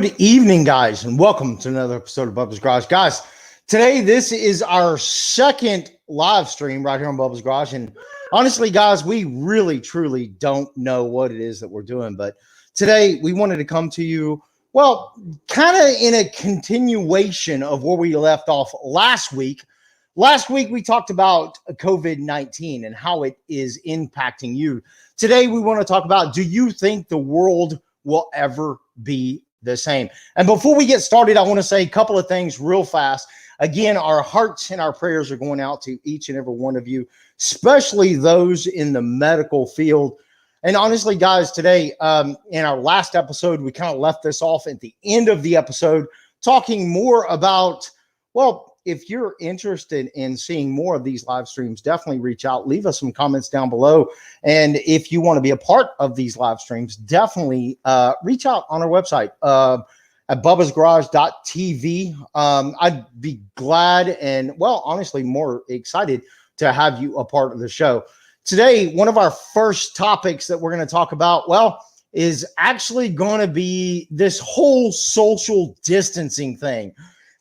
Good evening, guys, and welcome to another episode of Bubba's Garage. Guys, today this is our second live stream right here on Bubba's Garage. And honestly, guys, we really, truly don't know what it is that we're doing. But today we wanted to come to you, well, kind of in a continuation of where we left off last week. Last week, we talked about COVID-19 and how it is impacting you. Today, we want to talk about, do you think the world will ever be the same? And before we get started, I want to say a couple of things real fast. Again, our hearts and our prayers are going out to each and every one of you, especially those in the medical field. And honestly, guys, today, in our last episode, we kind of left this off at the end of the episode, talking more about, well, if you're interested in seeing more of these live streams, definitely reach out, leave us some comments down below. And if you want to be a part of these live streams, definitely reach out on our website at BubbasGarageTv. I'd be glad and, well, honestly, more excited to have you a part of the show. Today, one of our first topics that we're going to talk about, well, is actually going to be this whole social distancing thing.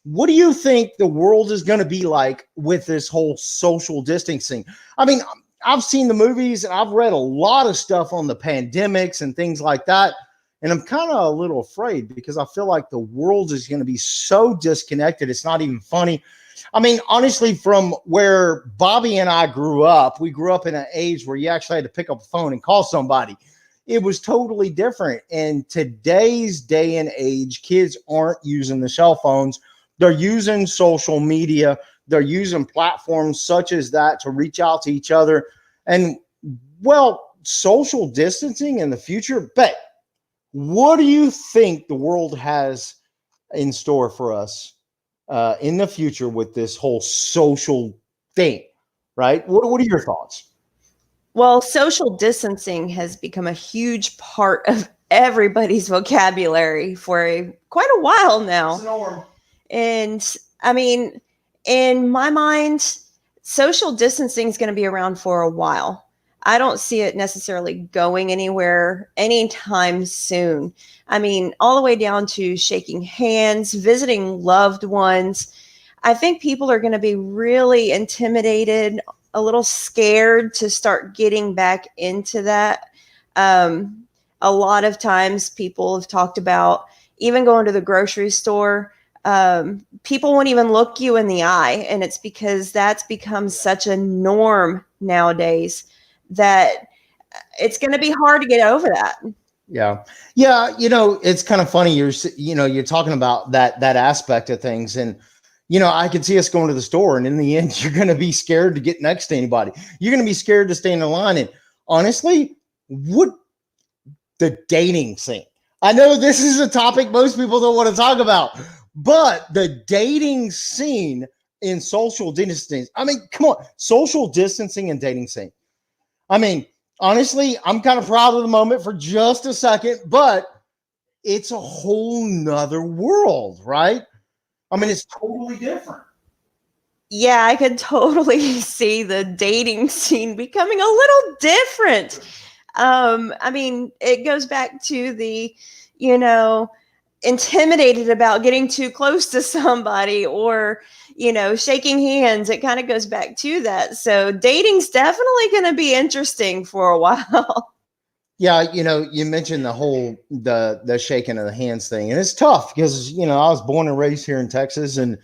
What do you think the world is going to be like with this whole social distancing? I mean, I've seen the movies and I've read a lot of stuff on the pandemics and things like that. And I'm kind of a little afraid because I feel like the world is going to be so disconnected. It's not even funny. I mean, honestly, from where Bobby and I grew up, we grew up in an age where you actually had to pick up a phone and call somebody. It was totally different. And today's day and age, kids aren't using the cell phones. They're using social media. They're using platforms such as that to reach out to each other. And, well, social distancing in the future. But what do you think the world has in store for us in the future with this whole social thing, right? What are your thoughts? Well, social distancing has become a huge part of everybody's vocabulary for quite a while now. It's a norm. And I mean, in my mind, social distancing is going to be around for a while. I don't see it necessarily going anywhere anytime soon. I mean, all the way down to shaking hands, visiting loved ones. I think people are going to be really intimidated, a little scared to start getting back into that. A lot of times people have talked about even going to the grocery store. People won't even look you in the eye. And it's because that's become such a norm nowadays that it's going to be hard to get over that. Yeah. Yeah. You know, it's kind of funny. You're talking about that aspect of things. And, you know, I could see us going to the store and in the end, you're going to be scared to get next to anybody. You're going to be scared to stay in the line. And honestly, what the dating scene, I know this is a topic most people don't want to talk about. But the dating scene in social distancing, I mean, come on, social distancing and dating scene. I mean, honestly, I'm kind of proud of the moment for just a second, but it's a whole nother world, right? I mean, it's totally different. Yeah, I could totally see the dating scene becoming a little different. I mean, it goes back to the, intimidated about getting too close to somebody or, shaking hands. It kind of goes back to that. So dating's definitely going to be interesting for a while. Yeah. You mentioned the shaking of the hands thing, and it's tough because, I was born and raised here in Texas, and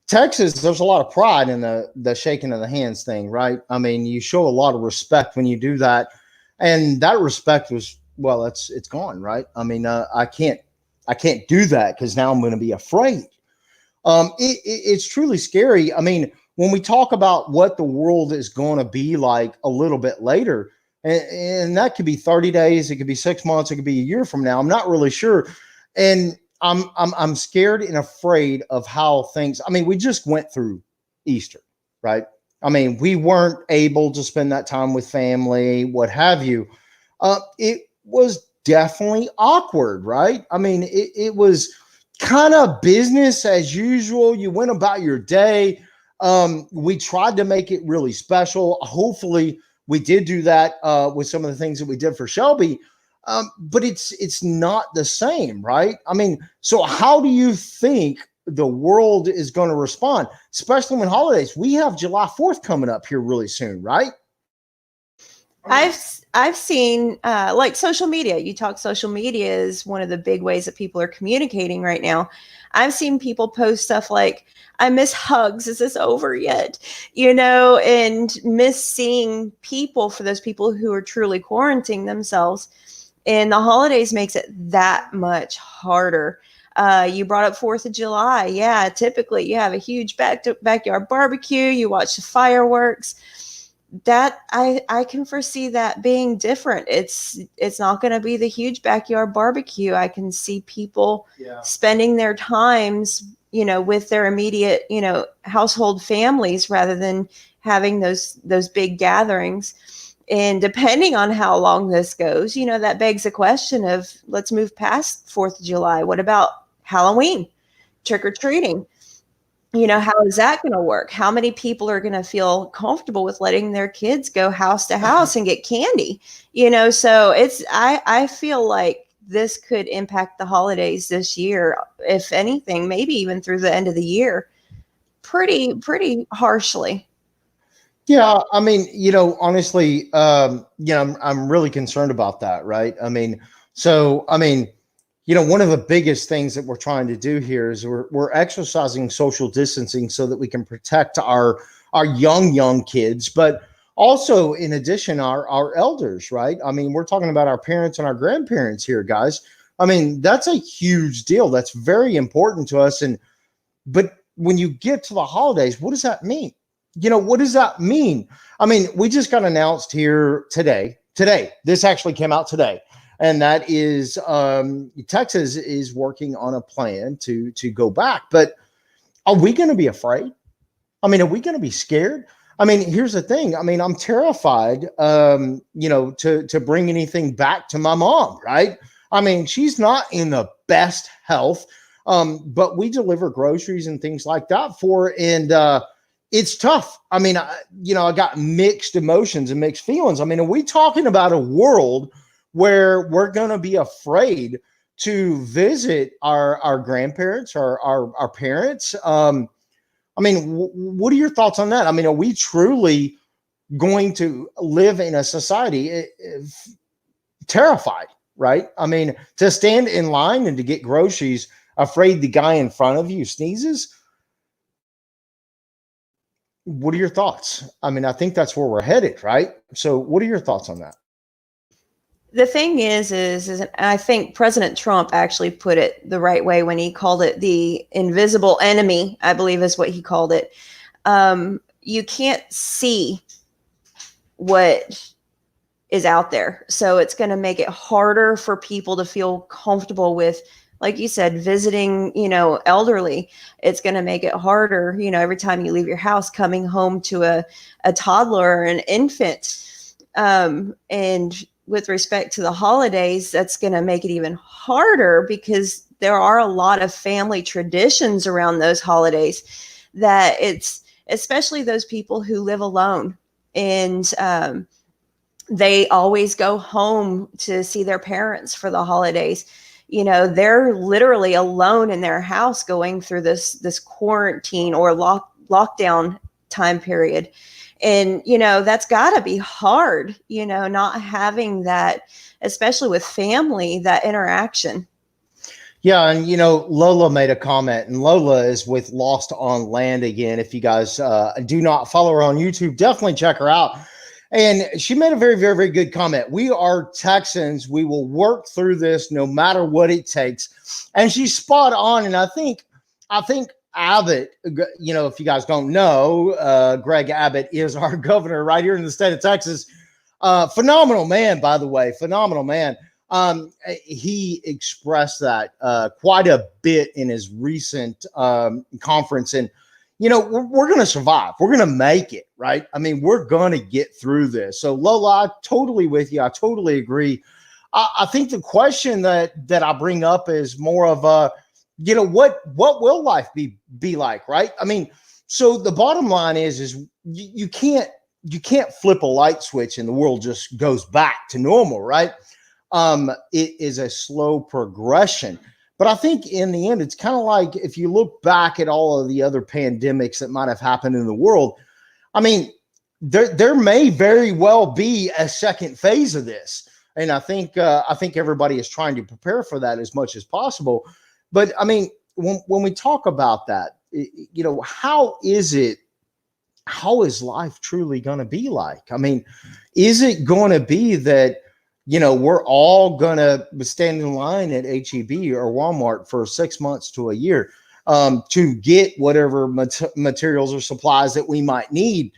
Texas, there's a lot of pride in the shaking of the hands thing, right? I mean, you show a lot of respect when you do that. And that respect was, well, it's gone, right? I mean, I can't do that because now I'm going to be afraid. It's truly scary. I mean, when we talk about what the world is going to be like a little bit later, and that could be 30 days, it could be 6 months, it could be a year from now. I'm not really sure. And I'm scared and afraid of how things, I mean, we just went through Easter, right? I mean, we weren't able to spend that time with family, what have you. It was definitely awkward, right? I mean, it was kind of business as usual. You went about your day. We tried to make it really special. Hopefully we did do that with some of the things that we did for Shelby. But it's not the same, right? I mean, so how do you think the world is going to respond, especially when holidays? We have July 4th coming up here really soon, right? I've seen like social media. You talk social media is one of the big ways that people are communicating right now. I've seen people post stuff like, I miss hugs. Is this over yet? You know, and miss seeing people for those people who are truly quarantining themselves. And the holidays makes it that much harder. You brought up 4th of July. Yeah, typically you have a huge backyard barbecue. You watch the fireworks. That I can foresee that being different. It's not going to be the huge backyard barbecue. I can see people spending their times, you know, with their immediate, you know, household families rather than having those big gatherings. And depending on how long this goes, you know, that begs the question of, let's move past 4th of July. What about Halloween, trick or treating? You know, how is that going to work? How many people are going to feel comfortable with letting their kids go house to house and get candy? You know, so I feel like this could impact the holidays this year, if anything, maybe even through the end of the year, pretty harshly. Yeah, I mean, you know, honestly, you know, I'm really concerned about that, right? I mean, so I mean, you know, one of the biggest things that we're trying to do here is we're exercising social distancing so that we can protect our young kids, but also in addition, our elders, right? I mean, we're talking about our parents and our grandparents here, guys. I mean, that's a huge deal. That's very important to us. But when you get to the holidays, what does that mean? You know, what does that mean? I mean, we just got announced here today. This actually came out today. And that is Texas is working on a plan to go back. But are we going to be afraid? I mean, are we going to be scared? I mean, here's the thing. I mean, I'm terrified, you know, to bring anything back to my mom, right? I mean, she's not in the best health, but we deliver groceries and things like that for her. And it's tough. I mean, you know, I got mixed emotions and mixed feelings. I mean, are we talking about a world where we're going to be afraid to visit our grandparents or our parents? I mean, what are your thoughts on that? I mean, are we truly going to live in a society terrified, right? I mean, to stand in line and to get groceries, afraid the guy in front of you sneezes? What are your thoughts? I mean, I think that's where we're headed, right? So what are your thoughts on that? The thing is I think President Trump actually put it the right way when he called it the invisible enemy, I believe is what he called it. You can't see what is out there. So it's going to make it harder for people to feel comfortable with, like you said, visiting, you know, elderly. It's going to make it harder, you know, every time you leave your house, coming home to a toddler or an infant. And with respect to the holidays, that's going to make it even harder because there are a lot of family traditions around those holidays that it's especially those people who live alone and they always go home to see their parents for the holidays. You know, they're literally alone in their house going through this quarantine or lockdown time period. And, you know, that's got to be hard, you know, not having that, especially with family, that interaction. Yeah. And, you know, Lola made a comment, and Lola is with Lost on Land again. If you guys do not follow her on YouTube, definitely check her out. And she made a very, very, very good comment. We are Texans. We will work through this no matter what it takes. And she's spot on. And I think Abbott, you know, if you guys don't know, Greg Abbott is our governor right here in the state of Texas. Phenomenal man, by the way, phenomenal man. He expressed that quite a bit in his recent conference. And, you know, we're going to survive. We're going to make it, right? I mean, we're going to get through this. So, Lola, I'm totally with you. I totally agree. I think the question that I bring up is more of a, you know, what will life be like, right? I mean, so the bottom line is you can't flip a light switch and the world just goes back to normal, right? it is a slow progression. But I think in the end, it's kind of like if you look back at all of the other pandemics that might have happened in the world, I mean, there may very well be a second phase of this. And I think everybody is trying to prepare for that as much as possible. But I mean, when we talk about that, you know, how is life truly going to be like? I mean, is it going to be that, you know, we're all going to stand in line at HEB or Walmart for 6 months to a year to get whatever materials or supplies that we might need?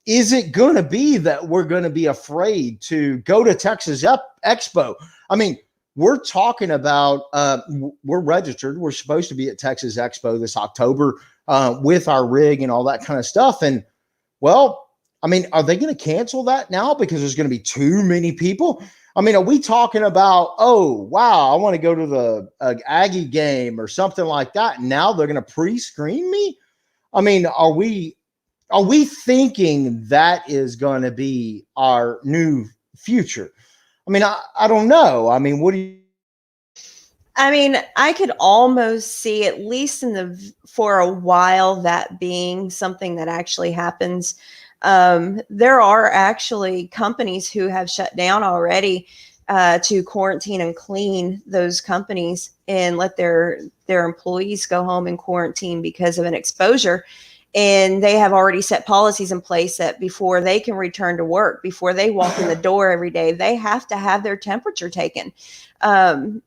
Is it going to be that we're going to be afraid to go to Texas Expo? I mean, we're talking about, we're registered. We're supposed to be at Texas Expo this October with our rig and all that kind of stuff. And well, I mean, are they going to cancel that now because there's going to be too many people? I mean, are we talking about, oh, wow, I want to go to the Aggie game or something like that, and now they're going to pre-screen me? I mean, are we thinking that is going to be our new future? I mean, I don't know. I mean, what do you? I mean, I could almost see, at least for a while, that being something that actually happens. There are actually companies who have shut down already to quarantine and clean those companies and let their employees go home and quarantine because of an exposure. And they have already set policies in place that before they can return to work, before they walk in the door every day, they have to have their temperature taken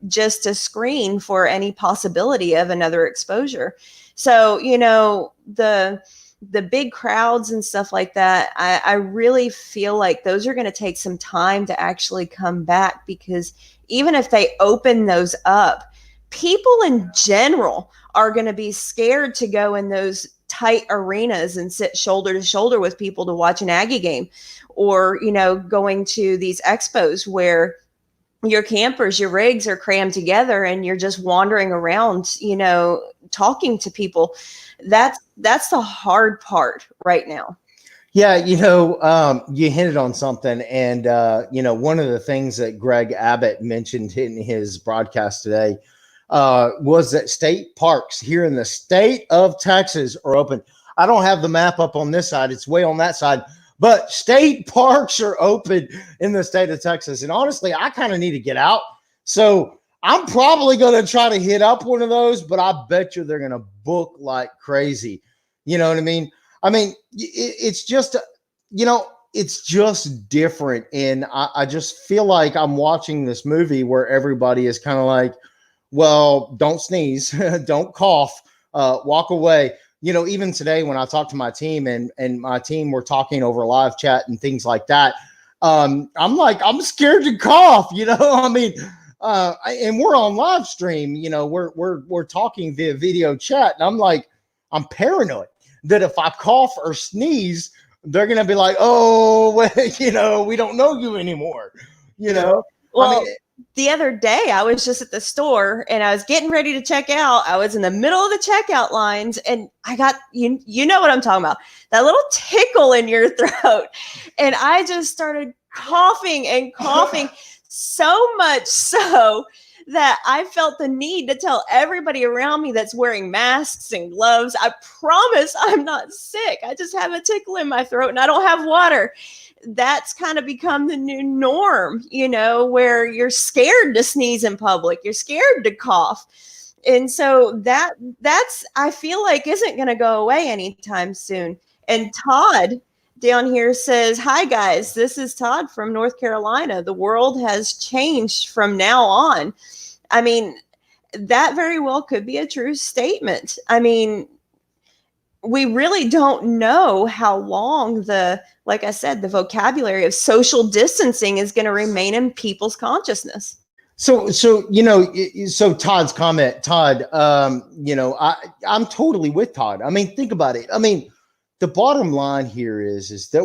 just to screen for any possibility of another exposure. So, you know, the big crowds and stuff like that, I really feel like those are going to take some time to actually come back, because even if they open those up, people in general are going to be scared to go in those tight arenas and sit shoulder to shoulder with people to watch an Aggie game, or, you know, going to these expos where your campers, your rigs are crammed together and you're just wandering around, you know, talking to people. That's the hard part right now. Yeah, you know, you hinted on something, and you know, one of the things that Greg Abbott mentioned in his broadcast today was that state parks here in the state of Texas are open. I don't have the map up on this side; it's way on that side. But state parks are open in the state of Texas, and honestly, I kind of need to get out. So I'm probably going to try to hit up one of those, but I bet you they're going to book like crazy. You know what I mean? I mean, it's just, you know, it's just different. And I just feel like I'm watching this movie where everybody is kind of like, well, don't sneeze, don't cough, walk away. You know, even today when I talked to my team and my team were talking over live chat and things like that, I'm like, I'm scared to cough, you know, I mean, and we're on live stream, you know, we're talking via video chat, and I'm like, I'm paranoid that if I cough or sneeze, they're going to be like, oh, well, you know, we don't know you anymore, you know? Well, I mean, the other day I was just at the store and I was getting ready to check out. I was in the middle of the checkout lines and I got, you know what I'm talking about, that little tickle in your throat. And I just started coughing and coughing so much so that I felt the need to tell everybody around me that's wearing masks and gloves, I promise I'm not sick. I just have a tickle in my throat and I don't have water. That's kind of become the new norm, you know, where you're scared to sneeze in public, you're scared to cough. And so that's, I feel like, isn't going to go away anytime soon. And Todd down here says, hi guys, this is Todd from North Carolina. The world has changed from now on. I mean, that very well could be a true statement. I mean, we really don't know how long like I said, the vocabulary of social distancing is going to remain in people's consciousness. So, you know, so Todd's comment, Todd, you know, I'm totally with Todd. I mean, think about it. I mean, the bottom line here is that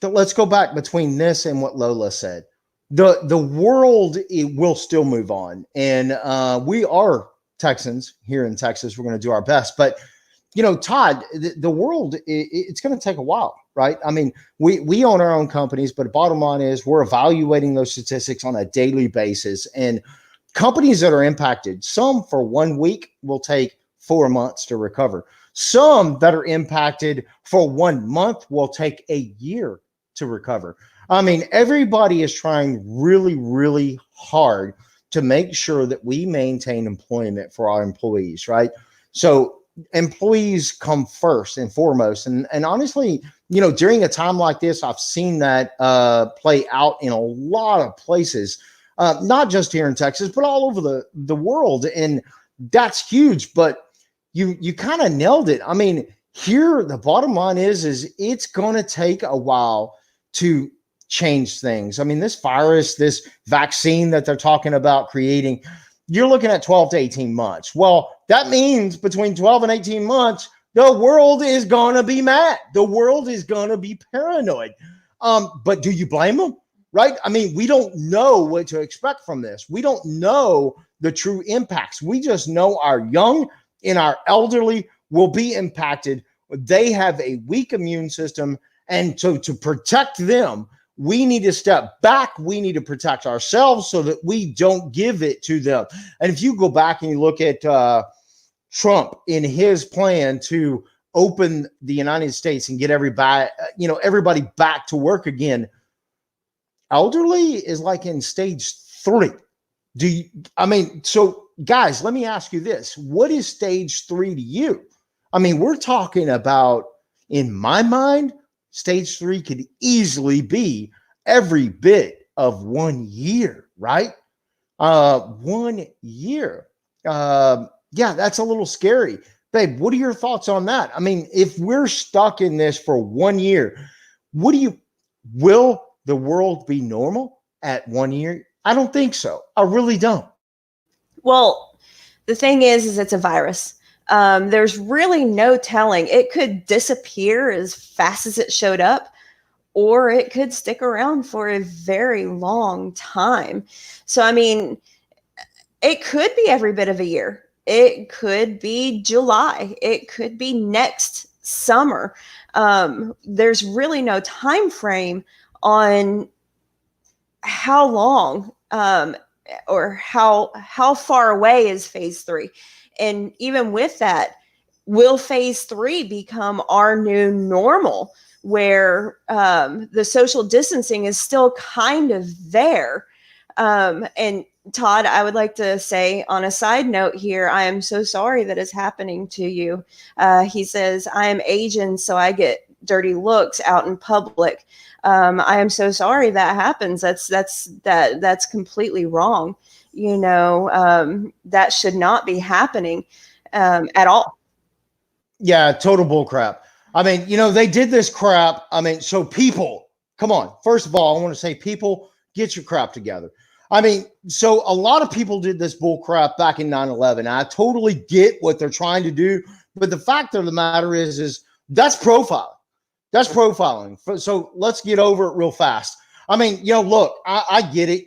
let's go back between this and what Lola said. The world, it will still move on. And we are Texans here in Texas. We're going to do our best. But Todd, the world, it's going to take a while, right? I mean, we own our own companies, but the bottom line is we're evaluating those statistics on a daily basis. And companies that are impacted, some for 1 week will take 4 months to recover. Some that are impacted for 1 month will take a year to recover. I mean, everybody is trying really, really hard to make sure that we maintain employment for our employees, right? So employees come first and foremost. And honestly, during a time like this, I've seen that play out in a lot of places, not just here in Texas, but all over the world. And that's huge. But you kind of nailed it. I mean, here, the bottom line is it's going to take a while to change things. I mean, this virus, this vaccine that they're talking about creating, you're looking at 12 to 18 months. Well, that means between 12 and 18 months, the world is going to be mad. The world is going to be paranoid. But do you blame them? Right? I mean, we don't know what to expect from this. We don't know the true impacts. We just know our young and our elderly will be impacted. They have a weak immune system. And so to protect them, we need to step back. We need to protect ourselves so that we don't give it to them. And if you go back and you look at Trump in his plan to open the United States and get everybody back to work again, elderly is like in stage 3. So guys, let me ask you this. What is stage 3 to you? I mean, we're talking about, in my mind, stage 3 could easily be every bit of 1 year, right? 1 year. Yeah, that's a little scary. Babe, what are your thoughts on that? I mean, if we're stuck in this for 1 year, will the world be normal at 1 year? I don't think so. I really don't. Well, the thing is it's a virus. There's really no telling. It could disappear as fast as it showed up, or it could stick around for a very long time. So, I mean, it could be every bit of a year. It could be July. It could be next summer. There's really no time frame on how long or how far away is phase 3. And even with that, will phase 3 become our new normal, where the social distancing is still kind of there? And Todd, I would like to say on a side note here, I am so sorry that is happening to you. He says, I am Asian, so I get dirty looks out in public. I am so sorry that happens. That's completely wrong. That should not be happening at all. Yeah, total bull crap. I mean, they did this crap. I mean, so people, come on. First of all, I want to say, people, get your crap together. I mean, so a lot of people did this bull crap back in 9/11. I totally get what they're trying to do, but the fact of the matter is that's profiling. That's profiling. So let's get over it real fast. I mean, look, I get it.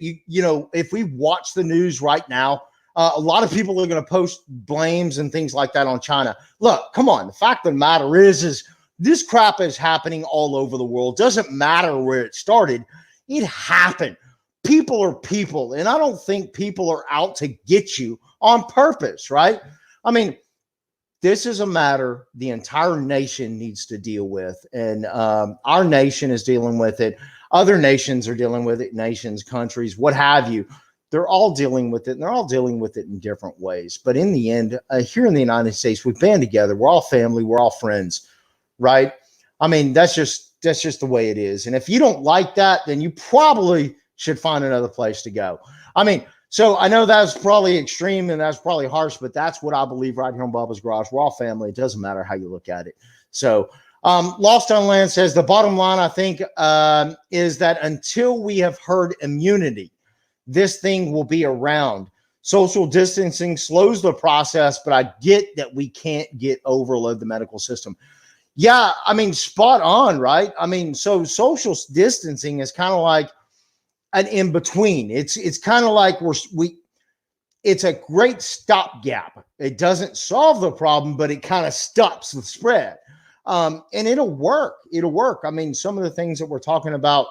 If we watch the news right now, a lot of people are going to post blames and things like that on China. Look, come on. The fact of the matter is this crap is happening all over the world. Doesn't matter where it started. It happened. People are people, and I don't think people are out to get you on purpose, right? I mean, this is a matter the entire nation needs to deal with, and our nation is dealing with it. Other nations are dealing with it, nations, countries, what have you. They're all dealing with it, and they're all dealing with it in different ways. But in the end, here in the United States, we band together. We're all family. We're all friends, right? I mean, that's just the way it is. And if you don't like that, then you probably should find another place to go. I mean, so I know that's probably extreme and that's probably harsh, but that's what I believe right here in Bubba's Garage. We're all family. It doesn't matter how you look at it. So Lost on Land says the bottom line, I think, is that until we have herd immunity, this thing will be around. Social distancing slows the process, but I get that we can't overload the medical system. Yeah, I mean, spot on, right? I mean, so social distancing is kind of like an in-between. It's kind of like it's a great stopgap. It doesn't solve the problem, but it kind of stops the spread. And it'll work. It'll work. I mean, some of the things that we're talking about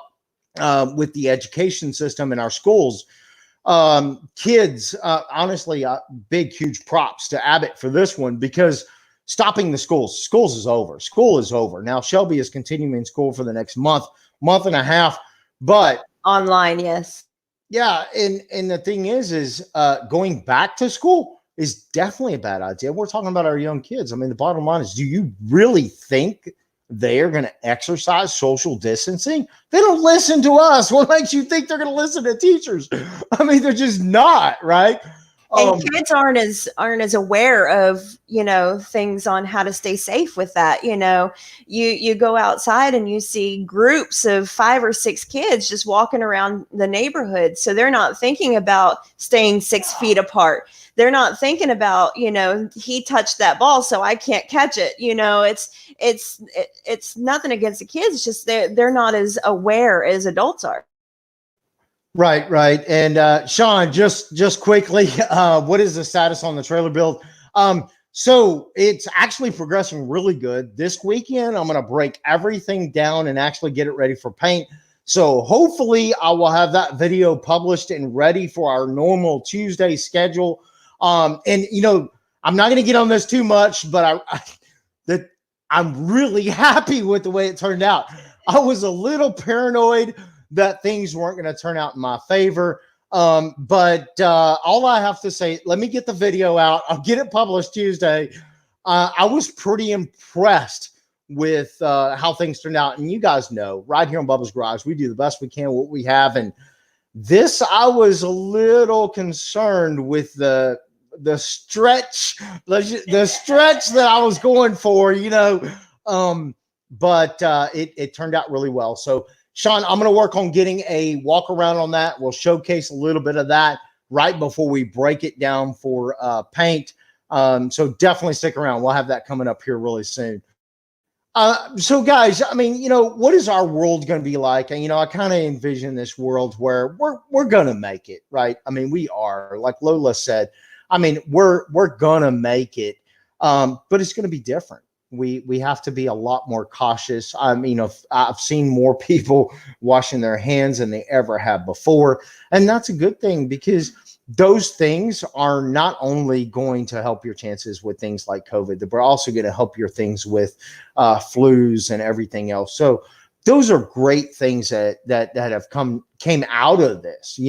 with the education system in our schools, kids, honestly, big, huge props to Abbott for this one, because stopping the schools is over. School is over. Now, Shelby is continuing school for the next month and a half, but online, yes. yeah. And the thing is going back to school is definitely a bad idea. We're talking about our young kids. I mean, the bottom line is, do you really think they are going to exercise social distancing? They don't listen to us. What makes you think they're going to listen to teachers? I mean, they're just not, right? And kids aren't as aware of, things on how to stay safe with that. You go outside and you see groups of 5 or 6 kids just walking around the neighborhood. So they're not thinking about staying 6 feet apart. They're not thinking about, he touched that ball, so I can't catch it. It's nothing against the kids. It's just they're not as aware as adults are. Right. And Sean, just quickly, what is the status on the trailer build? So it's actually progressing really good. This weekend, I'm going to break everything down and actually get it ready for paint. So hopefully I will have that video published and ready for our normal Tuesday schedule. And I'm not going to get on this too much, but I'm really happy with the way it turned out. I was a little paranoid that things weren't going to turn out in my favor. But all I have to say, let me get the video out. I'll get it published Tuesday. I was pretty impressed with how things turned out. And you guys know, right here on Bubba's Garage, we do the best we can with what we have. And this, I was a little concerned with the stretch that I was going for, but it turned out really well. So Sean, I'm going to work on getting a walk around on that. We'll showcase a little bit of that right before we break it down for paint. So definitely stick around. We'll have that coming up here really soon. So guys, I mean, what is our world going to be like? And, I kind of envision this world where we're going to make it, right? I mean, we are, like Lola said, I mean, we're going to make it, but it's going to be different. We have to be a lot more cautious. I mean, I've seen more people washing their hands than they ever have before. And that's a good thing, because those things are not only going to help your chances with things like COVID, but they're also going to help your things with flus and everything else. So those are great things that have came out of this,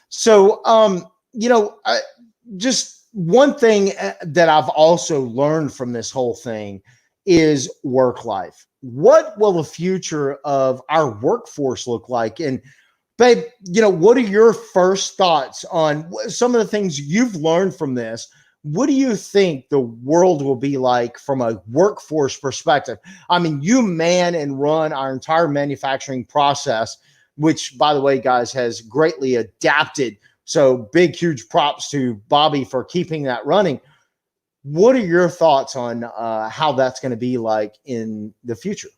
So, just one thing that I've also learned from this whole thing is work life. What will the future of our workforce look like? And babe, what are your first thoughts on some of the things you've learned from this? What do you think the world will be like from a workforce perspective? I mean, you man and run our entire manufacturing process, which, by the way, guys, has greatly adapted. So big, huge props to Bobbie for keeping that running. What are your thoughts on how that's going to be like in the future?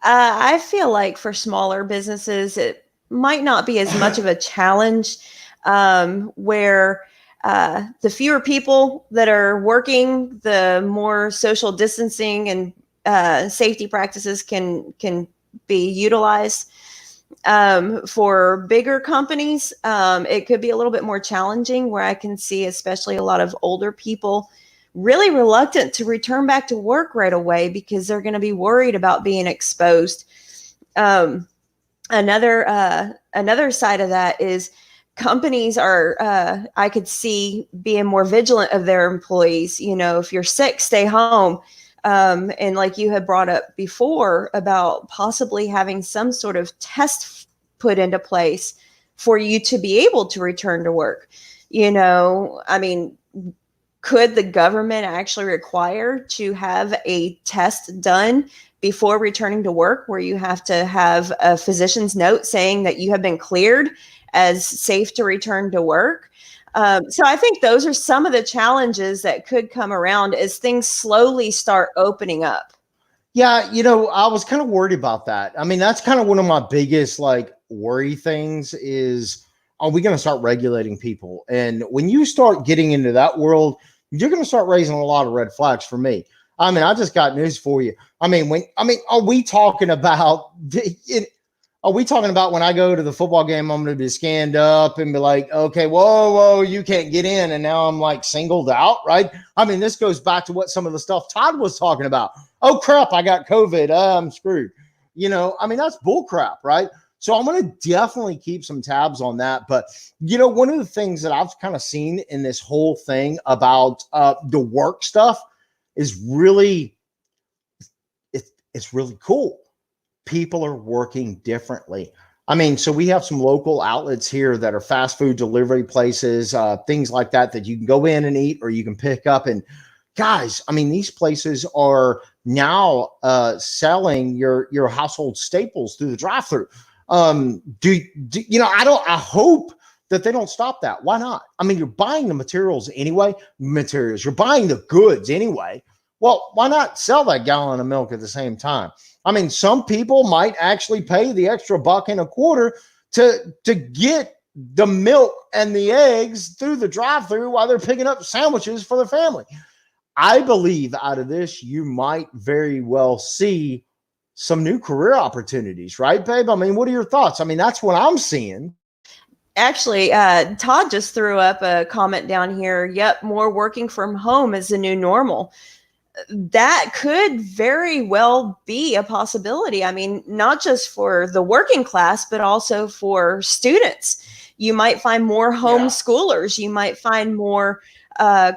I feel like for smaller businesses, it might not be as much of a challenge, where the fewer people that are working, the more social distancing and safety practices can be utilized. For bigger companies, it could be a little bit more challenging, where I can see especially a lot of older people really reluctant to return back to work right away because they're going to be worried about being exposed. Another side of that is companies are, I could see being more vigilant of their employees. If you're sick, stay home. And like you had brought up before about possibly having some sort of test put into place for you to be able to return to work. I mean, could the government actually require to have a test done before returning to work, where you have to have a physician's note saying that you have been cleared as safe to return to work? So I think those are some of the challenges that could come around as things slowly start opening up. Yeah, I was kind of worried about that. I mean, that's kind of one of my biggest worry things is are we going to start regulating people? And when you start getting into that world, you're going to start raising a lot of red flags for me. I mean, I just got news for you. I mean, are we talking about when I go to the football game, I'm going to be scanned up and be like, okay, whoa, you can't get in. And now I'm like singled out, right? I mean, this goes back to what some of the stuff Todd was talking about. Oh, crap, I got COVID. I'm screwed. You know, I mean, that's bull crap, right? So I'm going to definitely keep some tabs on that. But, you know, one of the things that I've kind of seen in this whole thing about the work stuff is really, it's really cool. People are working differently. I mean, so we have some local outlets here that are fast food delivery places, things like that you can go in and eat or you can pick up. And guys, I mean, these places are now selling your household staples through the drive-thru. You know, I hope that they don't stop that. Why not? I mean, you're buying the materials anyway. You're buying the goods anyway. Well, why not sell that gallon of milk at the same time? I mean, some people might actually pay the extra $1.25 to get the milk and the eggs through the drive-thru while they're picking up sandwiches for their family. I believe out of this, you might very well see some new career opportunities, right, babe? I mean, what are your thoughts? I mean, that's what I'm seeing. Actually, Todd just threw up a comment down here. Yep, more working from home is the new normal. That could very well be a possibility. I mean, not just for the working class, but also for students. You might find more homeschoolers. You might find more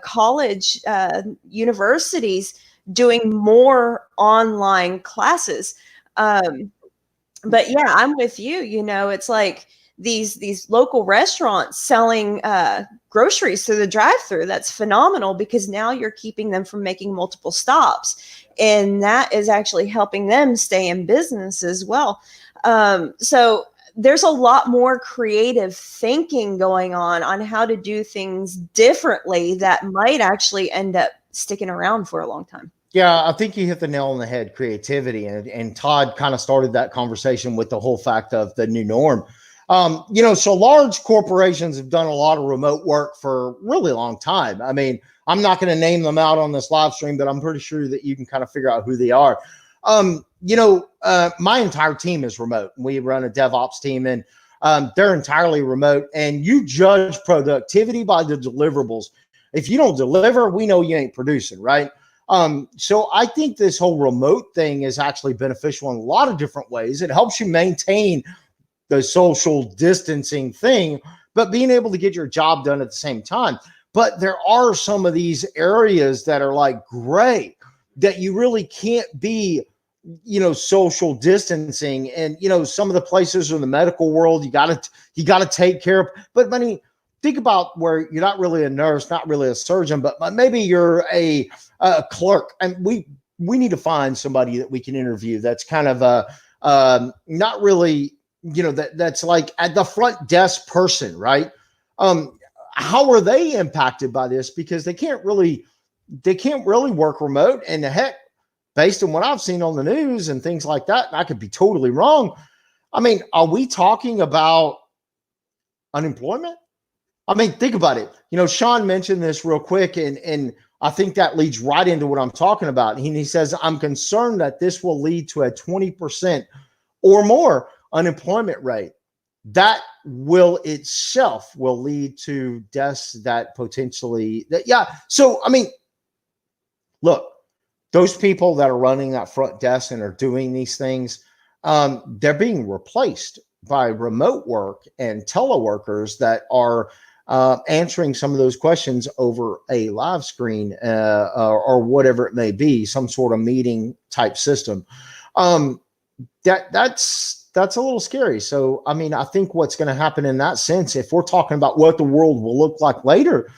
college, universities doing more online classes. But yeah, I'm with you. You know, it's like these local restaurants selling groceries through the drive-thru. That's phenomenal because now you're keeping them from making multiple stops, and that is actually helping them stay in business as well. So there's a lot more creative thinking going on how to do things differently that might actually end up sticking around for a long time. Yeah, I think you hit the nail on the head, creativity. And Todd kind of started that conversation with the whole fact of the new norm. You know, so large corporations have done a lot of remote work for a really long time. I mean, I'm not going to name them out on this live stream, but I'm pretty sure that you can kind of figure out who they are. You know, my entire team is remote. We run a DevOps team, and they're entirely remote. And you judge productivity by the deliverables. If you don't deliver, we know you ain't producing, right? So I think this whole remote thing is actually beneficial in a lot of different ways. It helps you maintain the social distancing thing, but being able to get your job done at the same time. But there are some of these areas that are like gray that you really can't be, you know, social distancing. And, you know, some of the places in the medical world, you gotta take care of. But I mean, think about where you're not really a nurse, not really a surgeon, but maybe you're a clerk. And we need to find somebody that we can interview that's kind of not really, you know, that's like at the front desk person, right? How are they impacted by this? Because they can't really work remote. And the heck, based on what I've seen on the news and things like that, and I could be totally wrong. I mean, are we talking about unemployment? I mean, think about it. You know, Sean mentioned this real quick, and I think that leads right into what I'm talking about. He says, I'm concerned that this will lead to a 20% or more unemployment rate. That will itself will lead to deaths that potentially So, I mean, look, those people that are running that front desk and are doing these things, they're being replaced by remote work and teleworkers that are answering some of those questions over a live screen or whatever it may be, some sort of meeting type system. That's a little scary. So, I mean, I think what's going to happen in that sense, if we're talking about what the world will look like later,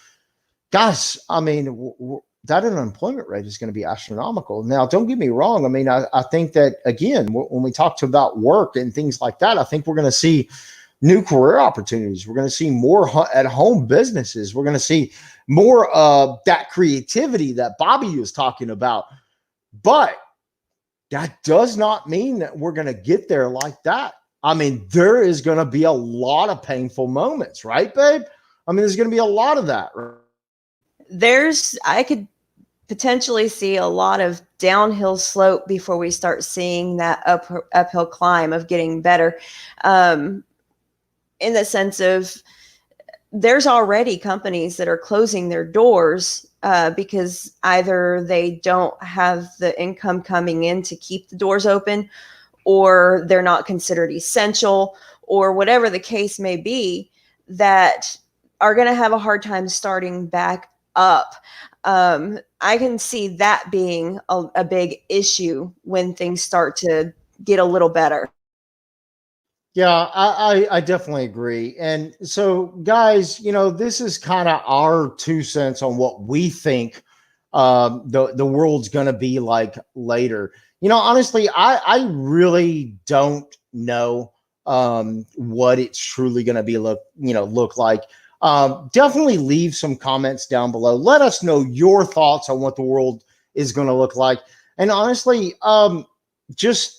guys, I mean, that unemployment rate is going to be astronomical. Now, don't get me wrong. I mean, I think that, again, when we talk about work and things like that, I think we're going to see new career opportunities. We're going to see more at-home businesses. We're going to see more of that creativity that Bobbie was talking about. But that does not mean that we're going to get there like that I mean, there is going to be a lot of painful moments, right, babe? I mean, there's going to be a lot of that. I could potentially see a lot of downhill slope before we start seeing that uphill climb of getting better. In the sense of, there's already companies that are closing their doors because either they don't have the income coming in to keep the doors open, or they're not considered essential, or whatever the case may be, that are going to have a hard time starting back up. I can see that being a big issue when things start to get a little better. Yeah, I definitely agree. And so, guys, you know, this is kind of our 2 cents on what we think the world's going to be like later. You know, honestly, I really don't know what it's truly going to be look like. Definitely leave some comments down below. Let us know your thoughts on what the world is going to look like. And honestly, just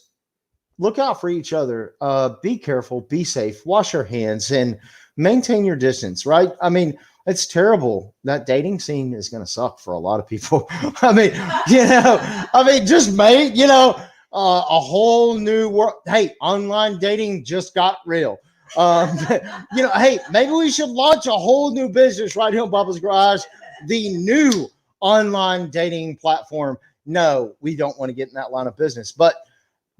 look out for each other. Be careful, be safe, wash your hands, and maintain your distance, right? I mean, it's terrible. That dating scene is going to suck for a lot of people. I mean, just made, a whole new world. Hey, online dating just got real. Hey, maybe we should launch a whole new business right here in Bubba's Garage, the new online dating platform. No, we don't want to get in that line of business, but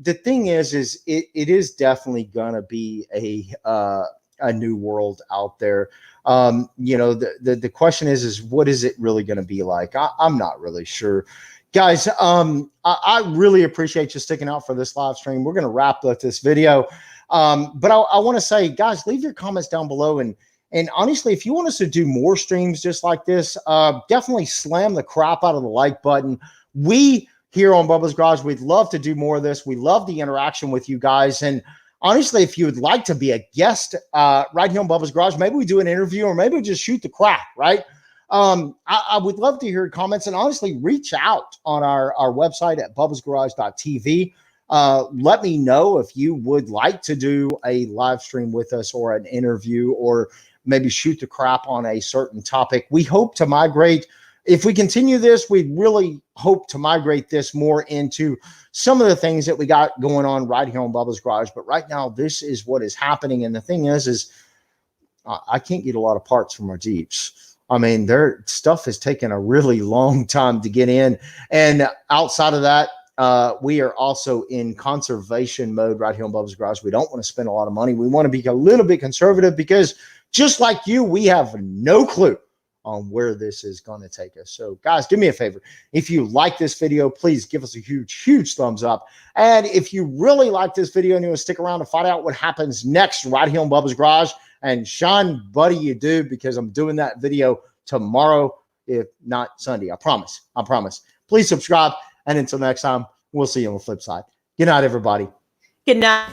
the thing is it is definitely gonna be a new world out there. The question is what is it really gonna be like? I'm not really sure, guys. I really appreciate you sticking out for this live stream. We're gonna wrap up this video, but I want to say, guys, leave your comments down below, and honestly, if you want us to do more streams just like this, definitely slam the crap out of the like button. We here on Bubba's Garage, we'd love to do more of this. We love the interaction with you guys. And honestly, if you would like to be a guest right here on Bubba's Garage, maybe we do an interview, or maybe we just shoot the crap, right? I would love to hear your comments, and honestly, reach out on our website at BubbasGarageTv. Let me know if you would like to do a live stream with us, or an interview, or maybe shoot the crap on a certain topic. We hope to migrate. If we continue this, we really hope to migrate this more into some of the things that we got going on right here on Bubba's Garage. But right now, this is what is happening. And the thing is I can't get a lot of parts from our Jeeps. I mean, their stuff has taken a really long time to get in. And outside of that, we are also in conservation mode right here on Bubba's Garage. We don't want to spend a lot of money. We want to be a little bit conservative because, just like you, we have no clue on where this is going to take us. So, guys, do me a favor. If you like this video, please give us a huge thumbs up. And if you really like this video and you want to stick around to find out what happens next right here on Bubba's Garage, and Sean, buddy, you do, because I'm doing that video tomorrow, if not Sunday. I promise. Please subscribe. And until next time, we'll see you on the flip side. Good night, everybody. Good night.